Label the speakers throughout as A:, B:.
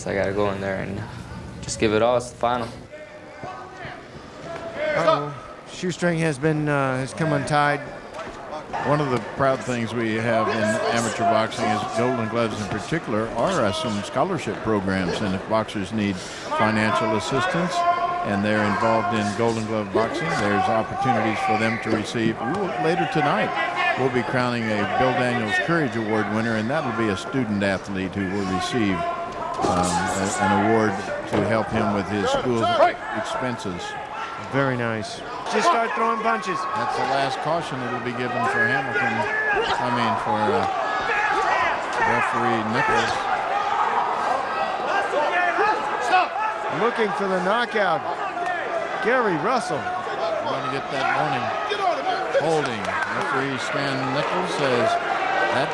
A: I got to go in there and just give it all. It's the final.
B: Shoestring has come untied.
C: One of the proud things we have in amateur boxing is Golden Gloves in particular are some scholarship programs, and if boxers need financial assistance and they're involved in Golden Glove boxing, there's opportunities for them to receive. Later tonight, we'll be crowning a Bill Daniels Courage Award winner, and that'll be a student athlete who will receive an award to help him with his school expenses.
B: Very nice. Just start throwing punches.
C: That's the last caution that will be given for Hamilton. For referee Nichols.
B: Looking for the knockout. Gary Russell.
C: We're going to get that warning. Holding. Referee Stan Nichols says that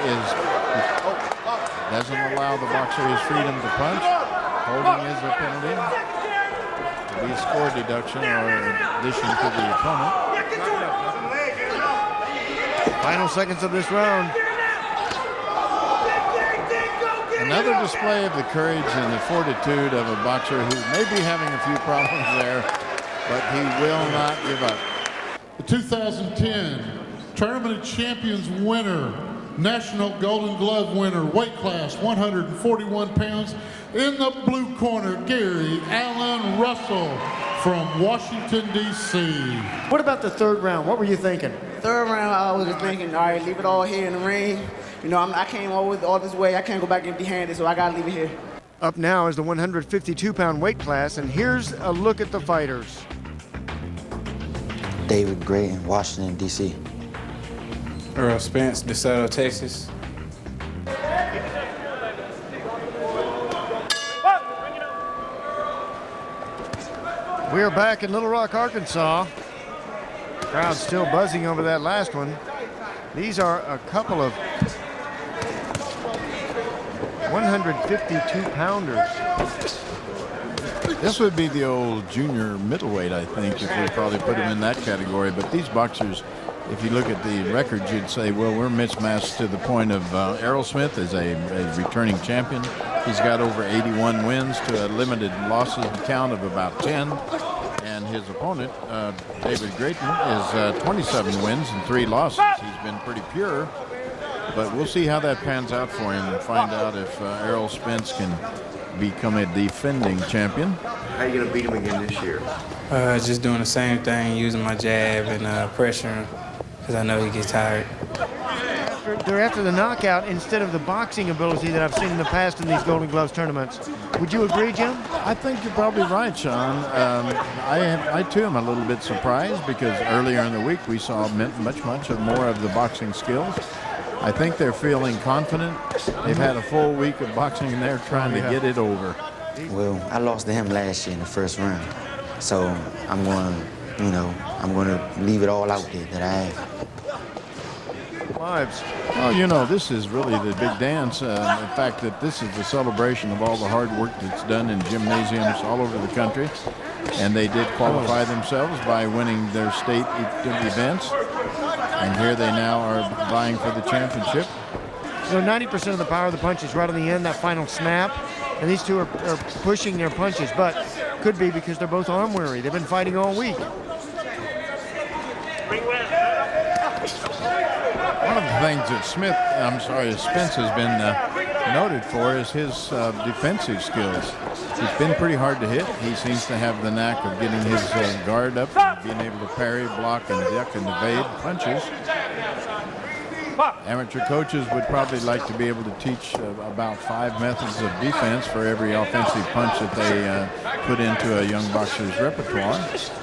C: doesn't allow the boxer his freedom to punch. Holding is a penalty. Be score deduction or addition to the opponent.
B: Final seconds of this round.
C: Another display of the courage and the fortitude of a boxer who may be having a few problems there, but he will not give up.
D: The 2010 Tournament of Champions winner, National Golden Glove winner, weight class 141 pounds. In the blue corner, Gary Allen Russell from Washington, D.C.
B: What about the third round? What were you thinking?
E: Third round, I was just thinking, all right, leave it all here in the ring. You know, I came all this way. I can't go back empty-handed, so I got to leave it here.
B: Up now is the 152-pound weight class, and here's a look at the fighters.
F: David Gray in Washington, D.C.
G: Earl Spence, DeSoto, Texas.
B: We're back in Little Rock, Arkansas. Crowd still buzzing over that last one. These are a couple of 152-pounders.
C: This would be the old junior middleweight, I think, if we probably put him in that category. But these boxers, if you look at the records, you'd say, well, we're mismatched to the point of Errol Smith is a returning champion. He's got over 81 wins to a limited losses count of about 10. And his opponent, David Grayton, is 27 wins and 3 losses. He's been pretty pure. But we'll see how that pans out for him and find out if Errol Spence can become a defending champion.
H: How are you going to beat him again this year?
G: Just doing the same thing, using my jab and pressuring, because I know he gets tired.
B: They're after the knockout instead of the boxing ability that I've seen in the past in these Golden Gloves tournaments. Would you agree, Jim?
C: I think you're probably right, Sean. I too am a little bit surprised because earlier in the week we saw much more of the boxing skills. I think they're feeling confident. They've had a full week of boxing and they're trying to get it over.
F: Well, I lost to him last year in the first round. So I'm going to leave it all out there that I have.
B: Lives.
C: Well, this is really the big dance. The fact that this is the celebration of all the hard work that's done in gymnasiums all over the country. And they did qualify themselves by winning their state events. And here they now are vying for the championship.
B: 90% of the power of the punch is right on the end, that final snap. And these two are pushing their punches, but could be because they're both arm weary. They've been fighting all week.
C: One of the things that Spence has been noted for is his defensive skills. He's been pretty hard to hit. He seems to have the knack of getting his guard up, and being able to parry, block, and duck and evade punches. Amateur coaches would probably like to be able to teach about 5 methods of defense for every offensive punch that they put into a young boxer's repertoire.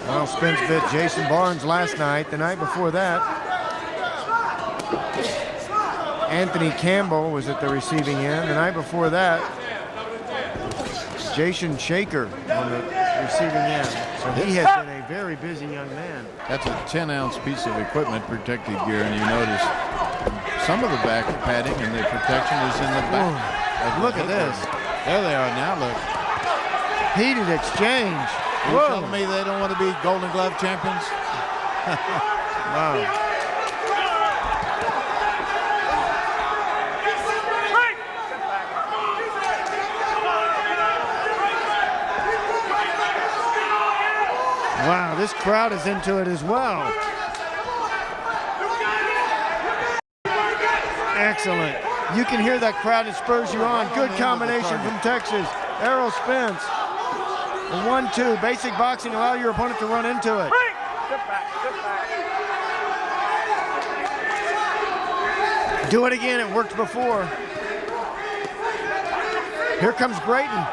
B: Well, Spence bit Jason Barnes last night. The night before that, Anthony Campbell was at the receiving end. The night before that, Jason Shaker on the receiving end. So he has been a very busy young man.
C: That's a 10-ounce piece of equipment, protective gear, and you notice some of the back padding and the protection is in the back.
B: Look at this.
C: There they are now, look.
B: Heated exchange.
C: You telling me they don't want to be Golden Glove champions?
B: Wow. this crowd is into it as well. Excellent. You can hear that crowd. It spurs you on. Good combination from Texas. Errol Spence. A 1-2. Basic boxing. Allow your opponent to run into it. Do it again. It worked before. Here comes Grayton.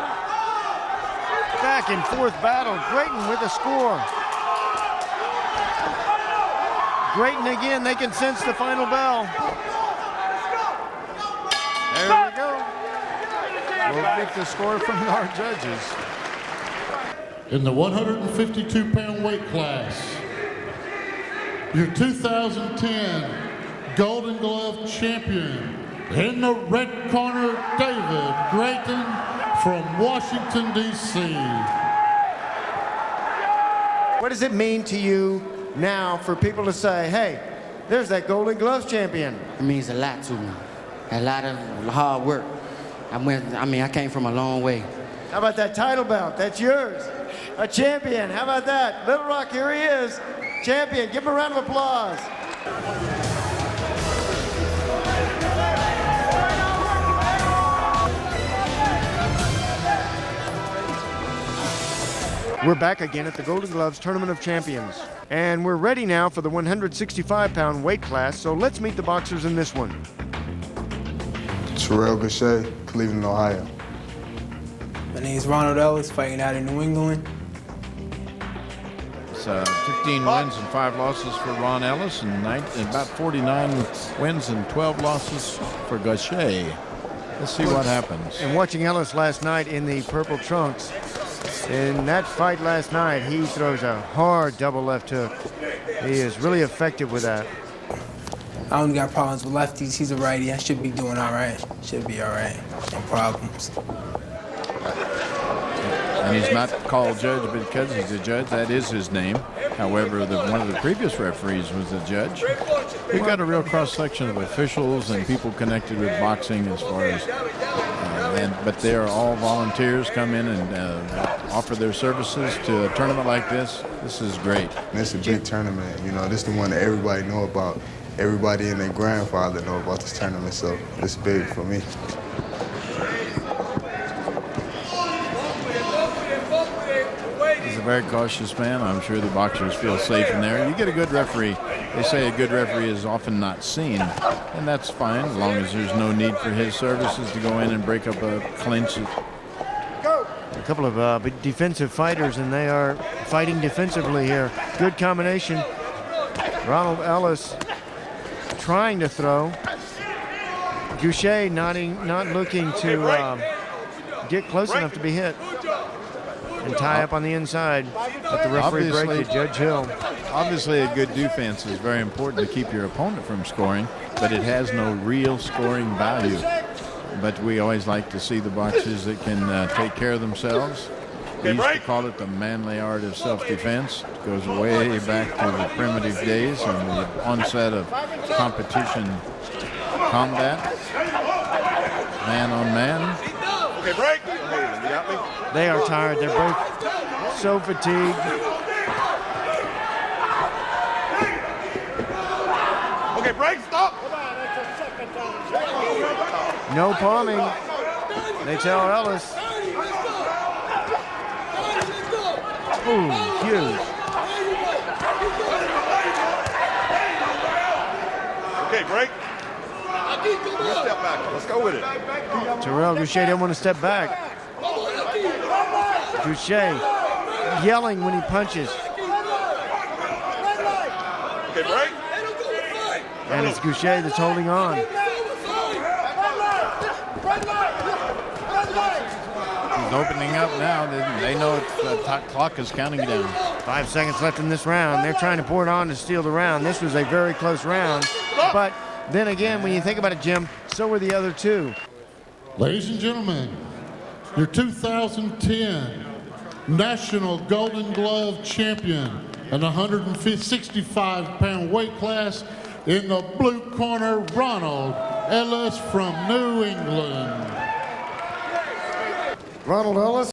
B: Back and forth battle. Grayton with a score. Grayton again. They can sense the final bell. There we go.
C: We'll get the score from our judges.
D: In the 152-pound weight class, your 2010 Golden Glove champion, in the red corner, David Grayton from Washington, D.C.
B: What does it mean to you now for people to say, hey, there's that Golden Gloves champion?
F: It means a lot to me. A lot of hard work. I came from a long way.
B: How about that title belt? That's yours. A champion. How about that? Little Rock, here he is. Champion. Give him a round of applause. We're back again at the Golden Gloves Tournament of Champions. And we're ready now for the 165-pound weight class, so let's meet the boxers in this one.
I: Terrell Gaucher, Cleveland, Ohio.
G: My name's Ronald Ellis, fighting out in New England.
C: It's 15 wins and 5 losses for Ron Ellis, and about 49 wins and 12 losses for Gaucher. Let's see what happens.
B: And watching Ellis last night in the purple trunks, in that fight last night, he throws a hard double left hook. He is really effective with that.
G: I don't got problems with lefties. He's a righty. I should be doing all right. Should be all right. No problems.
C: And he's not called judge because he's a judge. That is his name. However, one of the previous referees was a judge. We've got a real cross-section of officials and people connected with boxing as far as, but they are all volunteers, come in and offer their services to a tournament like this. This is great.
I: And it's a big tournament. You know, this is the one that everybody know about. Everybody and their grandfather know about this tournament, so it's big for me.
C: He's a very cautious man. I'm sure the boxers feel safe in there. You get a good referee. They say a good referee is often not seen, and that's fine as long as there's no need for his services to go in and break up a clinch.
B: A couple of defensive fighters, and they are fighting defensively here. Good combination. Ronald Ellis trying to throw. Gaucher not looking to get close enough to be hit. And tie up on the inside. But the referee breaks it, Judge Hill.
C: Obviously, a good defense is very important to keep your opponent from scoring, but it has no real scoring value. But we always like to see the boxers that can take care of themselves. We used to call it the manly art of self-defense. It goes way back to the primitive days and the onset of competition combat, man on man.
H: Okay, break.
B: They are tired. They're both so fatigued.
H: Okay, break, stop.
B: No palming. They tell Ellis. Ooh, huge.
H: Okay, break. Step back. Let's go with it.
B: Terrell Gaucher didn't want to step back. Gaucher yelling when he punches.
H: Okay, break.
B: And it's Gaucher that's holding on.
C: He's opening up now. They know the clock is counting down.
B: 5 seconds left in this round. They're trying to pour it on to steal the round. This was a very close round. But then again, when you think about it, Jim, so were the other two.
D: Ladies and gentlemen, your 2010 National Golden Glove champion in the 165-pound weight class, in the blue corner, Ronald Ellis from New England.
B: Ronald Ellis